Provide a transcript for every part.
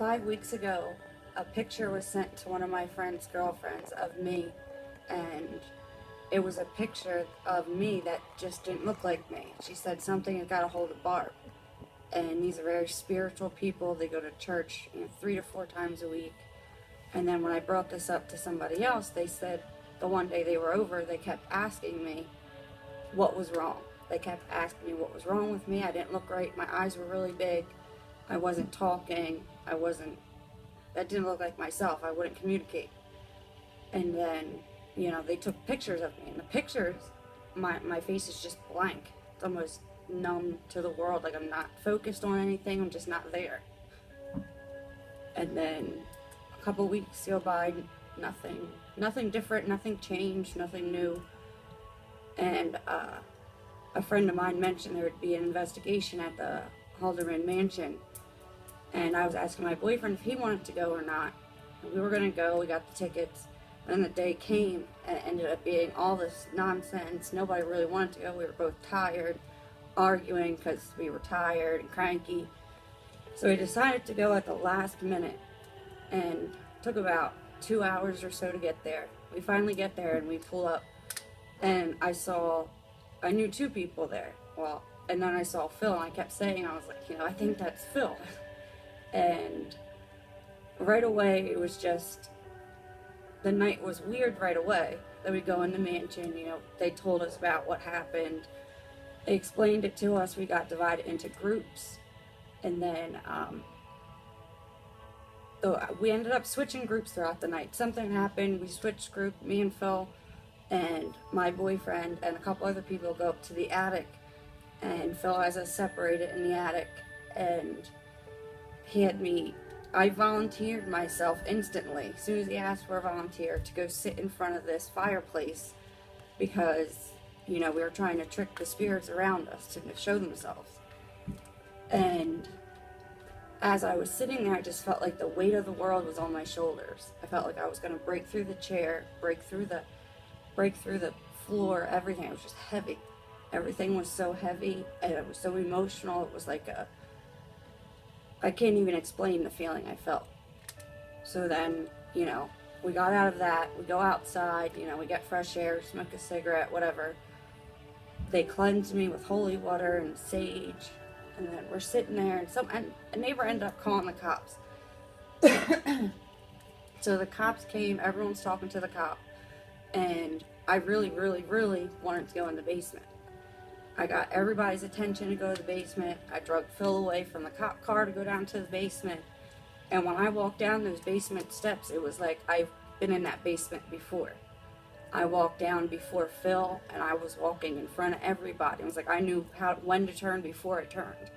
5 weeks ago, a picture was sent to one of my friend's girlfriends of me, and it was a picture of me that just didn't look like me. She said something had got a hold of Barb. And these are very spiritual people. They go to church 3 to 4 times a week. And then when I brought this up to somebody else, they said the one day they were over, they kept asking me what was wrong. They kept asking me what was wrong with me. I didn't look right. My eyes were really big. I wasn't talking. That didn't look like myself. I wouldn't communicate. And then, they took pictures of me. And the pictures, my face is just blank. It's almost numb to the world. Like I'm not focused on anything. I'm just not there. And then a couple weeks go by, nothing different, nothing changed, nothing new. And a friend of mine mentioned there would be an investigation at the Halderman Mansion. And I was asking my boyfriend if he wanted to go or not. And we were going to go. We got the tickets. And the day came, and it ended up being all this nonsense. Nobody really wanted to go. We were both tired, arguing because we were tired and cranky. So we decided to go at the last minute. And it took about 2 hours or so to get there. We finally get there, and we pull up. And I knew 2 people there. Well, and then I saw Phil, and I kept saying, I was like, I think that's Phil. And right away, it was just, the night was weird right away. Then we go in the mansion, they told us about what happened. They explained it to us. We got divided into groups. And then we ended up switching groups throughout the night. Something happened. We switched group, me and Phil and my boyfriend and a couple other people go up to the attic. And Phil has us separated in the attic. And I volunteered myself instantly, as soon as he asked for a volunteer, to go sit in front of this fireplace because, we were trying to trick the spirits around us to show themselves. And as I was sitting there, I just felt like the weight of the world was on my shoulders. I felt like I was going to break through the chair, break through the floor, everything. It was just heavy. Everything was so heavy, and it was so emotional. It was like I can't even explain the feeling I felt. So then, we got out of that, we go outside, we get fresh air, smoke a cigarette, whatever. They cleansed me with holy water and sage, and then we're sitting there, and a neighbor ended up calling the cops. So the cops came, everyone's talking to the cop, and I really, really, really wanted to go in the basement. I got everybody's attention to go to the basement. I drug Phil away from the cop car to go down to the basement. And when I walked down those basement steps, it was like I've been in that basement before. I walked down before Phil, and I was walking in front of everybody. It was like I knew when to turn before I turned.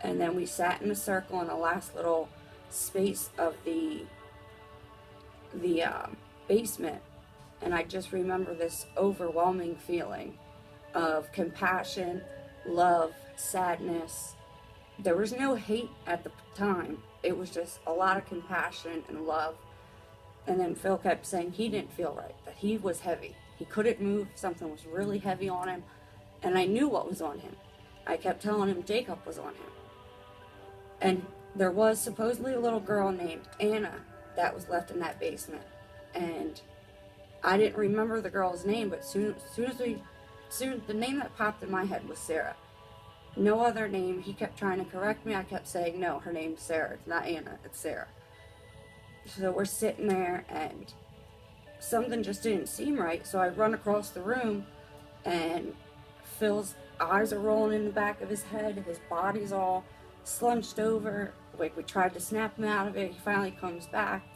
And then we sat in a circle in the last little space of the basement. And I just remember this overwhelming feeling of compassion, love, sadness. There was no hate at the time. It was just a lot of compassion and love. And then Phil kept saying he didn't feel right, that he was heavy. He couldn't move. Something was really heavy on him. And I knew what was on him. I kept telling him Jacob was on him. And there was supposedly a little girl named Anna that was left in that basement. And I didn't remember the girl's name, but soon the name that popped in my head was Sarah. No other name. He kept trying to correct me. I kept saying, no, her name's Sarah. It's not Anna, it's Sarah. So we're sitting there, and something just didn't seem right. So I run across the room, and Phil's eyes are rolling in the back of his head. His body's all slunched over. Like, we tried to snap him out of it. He finally comes back.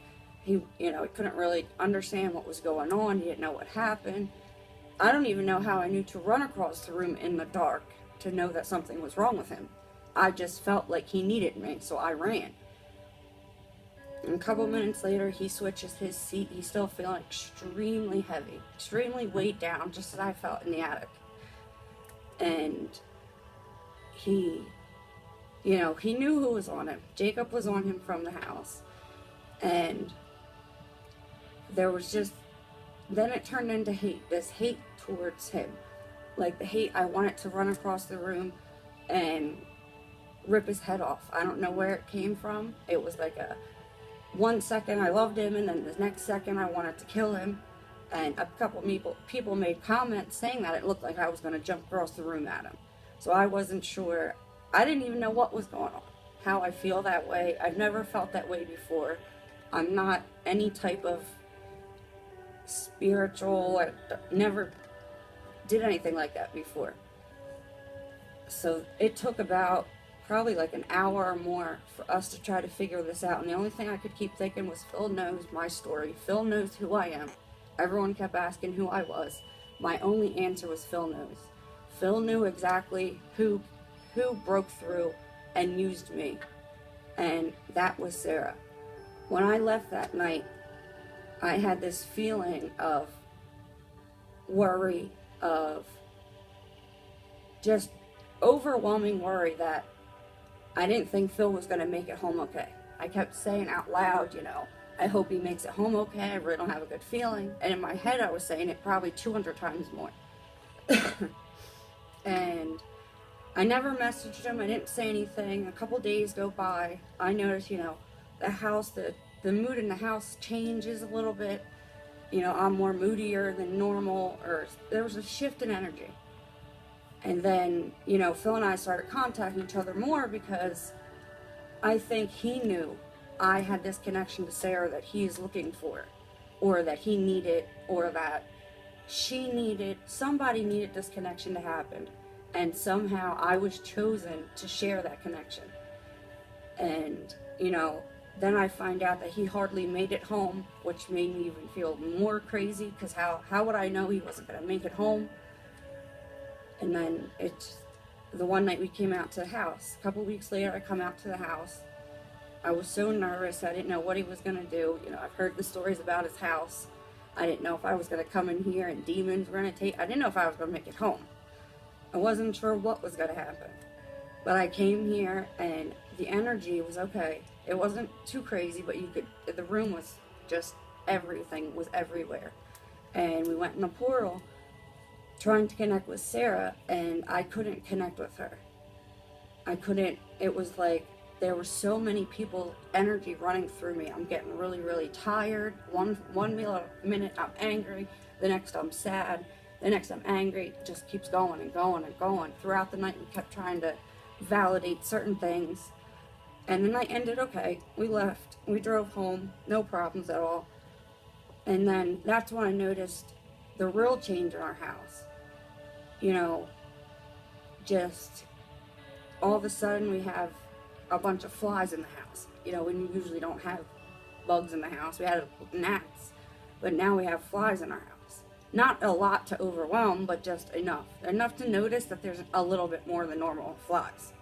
He couldn't really understand what was going on. He didn't know what happened. I don't even know how I knew to run across the room in the dark to know that something was wrong with him. I just felt like he needed me, so I ran. And a couple minutes later, he switches his seat. He's still feeling extremely heavy, extremely weighed down, just as I felt in the attic. And he knew who was on him. Jacob was on him from the house. And there was just, then it turned into hate, this hate towards him. Like the hate, I wanted to run across the room and rip his head off. I don't know where it came from. It was like a 1 second I loved him, and then the next second I wanted to kill him. And a couple people made comments saying that it looked like I was going to jump across the room at him. So I wasn't sure. I didn't even know what was going on, how I feel that way. I've never felt that way before. I'm not any type of spiritual. I never did anything like that before. So it took about probably like an hour or more for us to try to figure this out. And the only thing I could keep thinking was, Phil knows my story. Phil knows who I am. Everyone kept asking who I was. My only answer was Phil knows. Phil knew exactly who broke through and used me. And that was Sarah. When I left that night, I had this feeling of worry, of just overwhelming worry that I didn't think Phil was going to make it home okay. I kept saying out loud, I hope he makes it home okay. I really don't have a good feeling. And in my head, I was saying it probably 200 times more. And I never messaged him. I didn't say anything. A couple days go by. I noticed, the house, the mood in the house changes a little bit. I'm more moodier than normal, or there was a shift in energy. And then, Phil and I started contacting each other more because I think he knew I had this connection to Sarah that he's looking for, or that he needed, or that somebody needed this connection to happen. And somehow I was chosen to share that connection. And, then I find out that he hardly made it home, which made me even feel more crazy, because how would I know he wasn't going to make it home? And then the one night we came out to the house. A couple weeks later, I come out to the house. I was so nervous. I didn't know what he was going to do. I've heard the stories about his house. I didn't know if I was going to come in here and demons were going to take. I didn't know if I was going to make it home. I wasn't sure what was going to happen. But I came here and the energy was okay. It wasn't too crazy, but the room was just, everything was everywhere. And we went in the portal trying to connect with Sarah, and I couldn't connect with her. It was like there were so many people, energy running through me. I'm getting really, really tired. One minute I'm angry, the next I'm sad, the next I'm angry. It just keeps going and going and going. Throughout the night, we kept trying to validate certain things. And the night ended okay. We left. We drove home. No problems at all. And then that's when I noticed the real change in our house. Just all of a sudden we have a bunch of flies in the house. We usually don't have bugs in the house. We had gnats. But now we have flies in our house. Not a lot to overwhelm, but just enough. Enough to notice that there's a little bit more than normal flies.